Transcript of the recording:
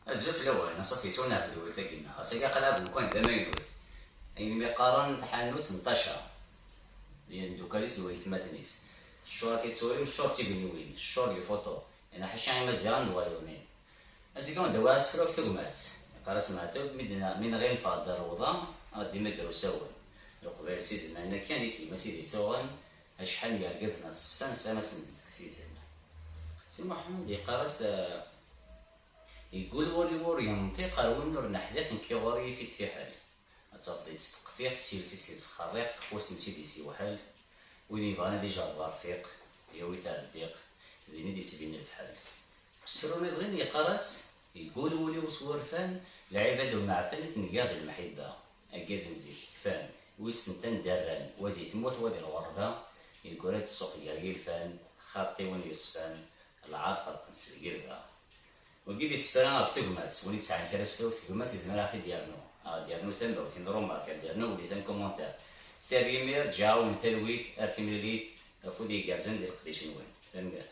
الزوف الأول صافي سونا في الدول تاكينا أسيكا قلاب وكون دمايوث أين بيقارن تحانوت نطاشا لأن دوكاليس الويت مثنيس الشور كيتسوري والشور تيبنيوين الشور لي فوتو أنا حشا مزيان دوايونين أسيكا دواس فروك ثقمات قراس معتوب من غير فاد الروضة غادي مدرو ساون القبائل سيزن أنا كان يثي مسيدي تسوغن أشحال يرقزنا الصفان سلامة سنتكتيزن سي محمد يقارس يقول وري ينطق ونور نحذاك نكيوري في حال أتصفى يسفق فيق سيلسي خريق وسن سيدي سي وحال وين يبغانا ديجا الرفيق يوي تاع الديق ذيني دي سبين الفحال السروني ضغين يقارس يقول ولي وصور فان العباد والمعفن تنقاض المحبة أكاد نزيك فان ويسنتن دران ودي تموت ودي الغربة يقول هاد السوق يرقي الفان خاطي وين يصفان العارفة تنسل قربة وكيد يسفران في تقماس وني تسعة كراس في تقماس يزمر أخي ديالنو ثم وثين روما كان ديالنو ولي ثم كومونتير سيريمير جاو من تلويث أرتميليث فودي كارزن ديال القديش نوين فهمت